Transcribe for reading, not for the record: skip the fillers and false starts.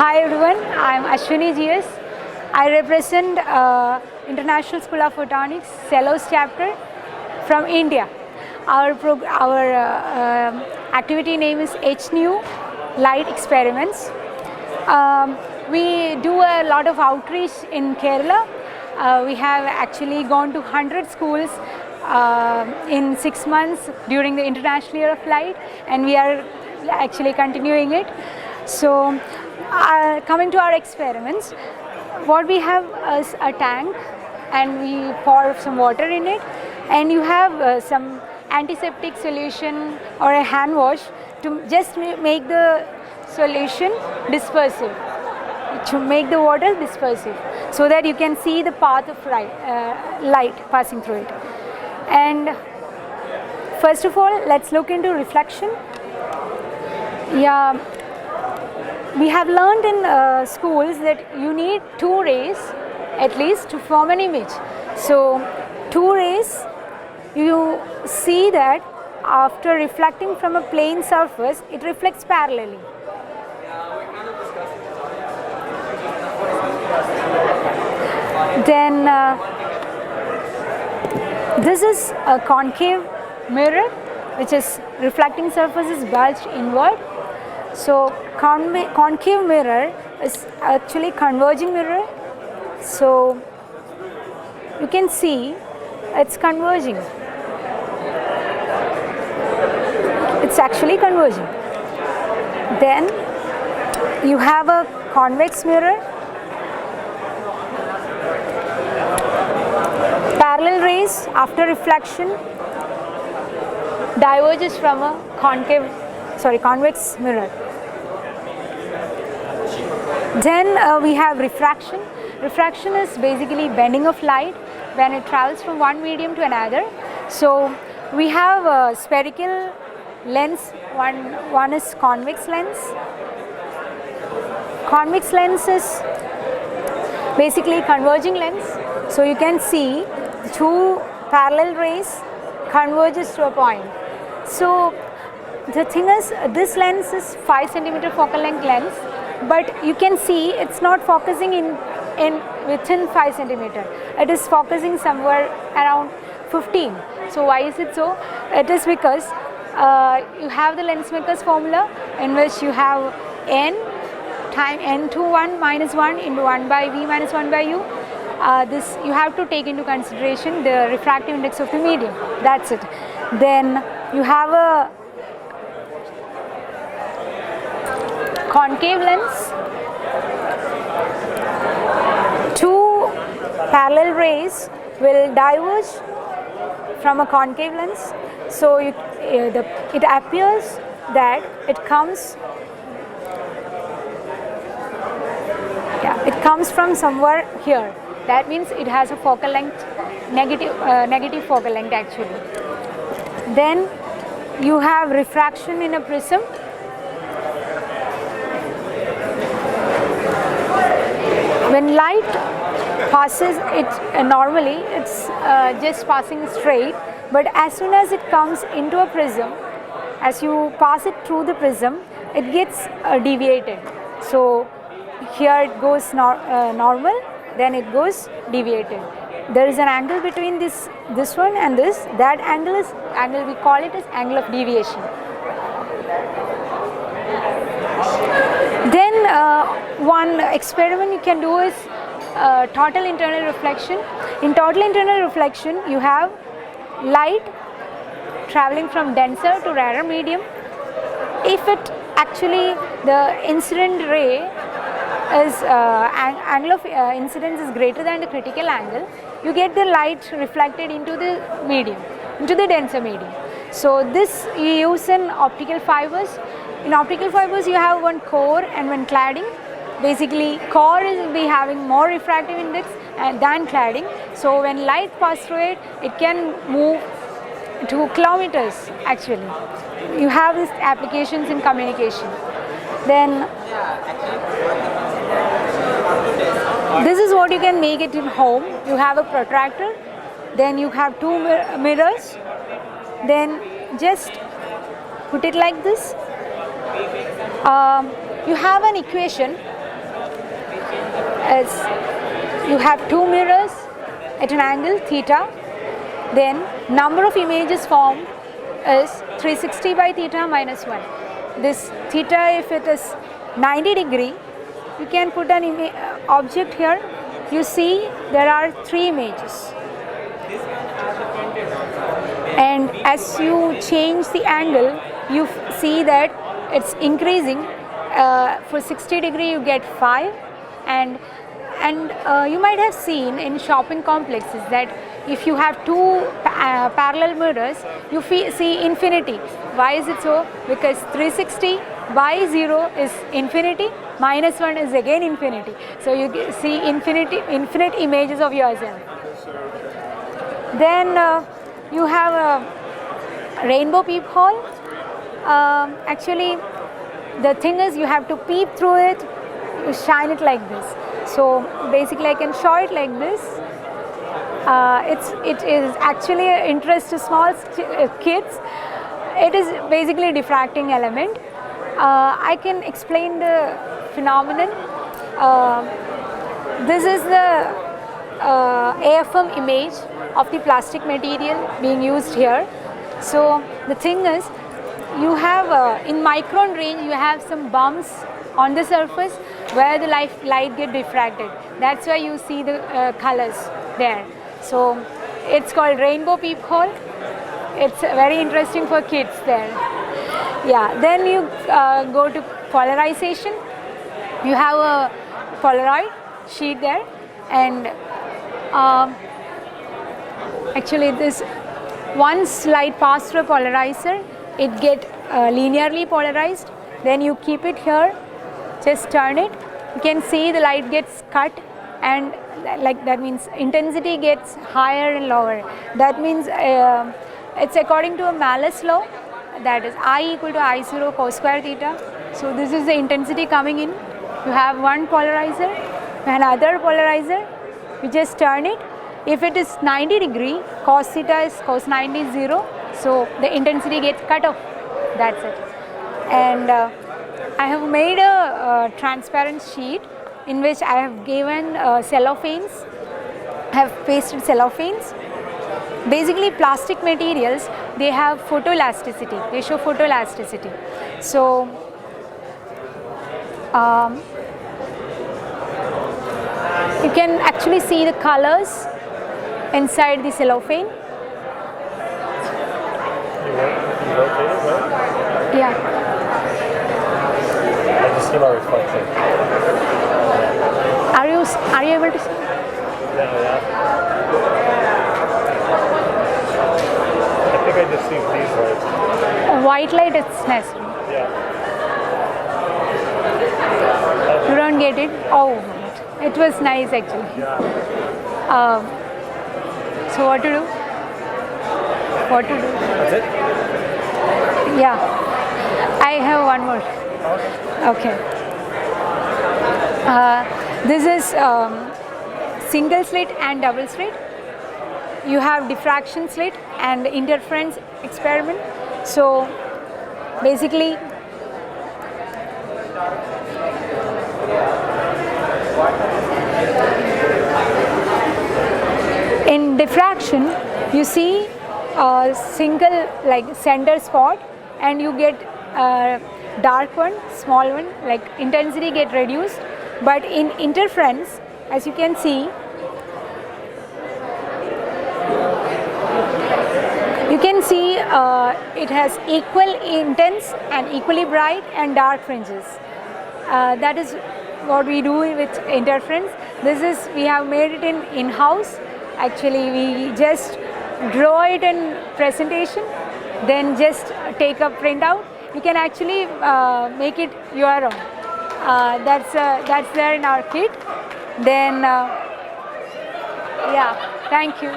Hi everyone, I am Aswani GS. I represent International School of Photonics, CELOS chapter from India. Our activity name is Etch Light Experiments. We do a lot of outreach in Kerala. We have actually gone to 100 schools in 6 months during the International Year of Light, and we are actually continuing it. So coming to our experiments, what we have is a tank and we pour some water in it, and you have some antiseptic solution or a hand wash to just make the solution dispersive, to make the water dispersive, so that you can see the path of light passing through it. And first of all, let's look into reflection. We have learned in schools that you need 2 rays at least to form an image. So 2 rays, you see that after reflecting from a plane surface, it reflects parallelly. Then this is a concave mirror, which is reflecting surface is bulged inward. So concave mirror is actually converging mirror. So you can see it's converging. It's actually converging. Then you have a convex mirror. Parallel rays after reflection diverges from a convex mirror. Then we have refraction. Refraction is basically bending of light when it travels from one medium to another. So we have a spherical lens, one is convex lens. Convex lens is basically converging lens. So you can see 2 parallel rays converges to a point. So the thing is, this lens is 5 cm focal length lens, but you can see it's not focusing in within 5 cm. It is focusing somewhere around 15. So why is it so? It is because you have the lens maker's formula, in which you have n time n21 minus 1 into 1 by v minus 1 by u. This you have to take into consideration the refractive index of the medium. That's it. Then you have a concave lens. 2 parallel rays will diverge from a concave lens. So it appears that it comes from somewhere here. That means it has a focal length, negative focal length actually. Then you have refraction in a prism. When light passes, normally it's just passing straight, but as soon as it comes into a prism, as you pass it through the prism, it gets deviated. So here it goes normal, then it goes deviated. There is an angle between this one and this. That angle we call it as angle of deviation. Then one experiment you can do is total internal reflection. In total internal reflection, you have light traveling from denser to rarer medium. If it actually, the incident ray is angle of incidence is greater than the critical angle, you get the light reflected into the medium, into the denser medium. So this you use in optical fibers. In optical fibers, you have one core and one cladding. Basically, core will be having more refractive index than cladding. So when light passes through it, it can move to kilometers actually. You have these applications in communication. Then this is what you can make it in home. You have a protractor, then you have 2 mirrors, then just put it like this. You have an equation is you have two mirrors at an angle theta, then number of images formed is 360 by theta minus 1. This theta, if it is 90 degree, you can put an object here. You see there are 3 images, and as you change the angle, you see that it's increasing. For 60 degree you get 5, and you might have seen in shopping complexes that if you have two parallel mirrors, you see infinity. Why is it so? Because 360 by 0 is infinity, minus 1 is again infinity. So you see infinite images of yourself. Then you have a rainbow peephole. Actually, the thing is you have to peep through it, you shine it like this. So basically I can show it like this. It is actually an interest to small kids. It is basically a diffracting element. I can explain the phenomenon. This is the AFM image of the plastic material being used here. So the thing is, you have in micron range, you have some bumps on the surface where the light get diffracted. That's why you see the colors there. So it's called rainbow peephole. It's very interesting for kids there. Yeah. Then you go to polarization. You have a Polaroid sheet there, and actually this once light pass through a polarizer, it get linearly polarized. Then you keep it here, just turn it. You can see the light gets cut, and like that means intensity gets higher and lower. That means it's according to a Malus law, that is I equal to I0 cos square theta. So this is the intensity coming in. You have one polarizer, another polarizer. You just turn it. If it is 90 degree, cos theta is cos 90 is 0. So the intensity gets cut off. That's it. And I have made a transparent sheet in which I have given cellophanes. I have pasted cellophanes. Basically, plastic materials, they have photoelasticity. They show photoelasticity. So you can actually see the colors inside the cellophane. You rotate it, right? Yeah. I just see my reflection. Are you able to see? Yeah. I think I just see these lights. White light is necessary. Yeah. You don't get it? Oh, it was nice actually. Yeah. So what to do? What to do? That's it? Yeah. I have one more. Okay. This is single slit and double slit. You have diffraction slit and interference experiment. So basically, in diffraction, you see a single like center spot, and you get dark one, small one, like intensity get reduced. But in interference, as you can see, you can see it has equal intense and equally bright and dark fringes. That is what we do with interference. This is, we have made it in-house. Actually, we just draw it in presentation, then just take a printout. You can actually make it your own. That's there in our kit. Then, yeah, thank you.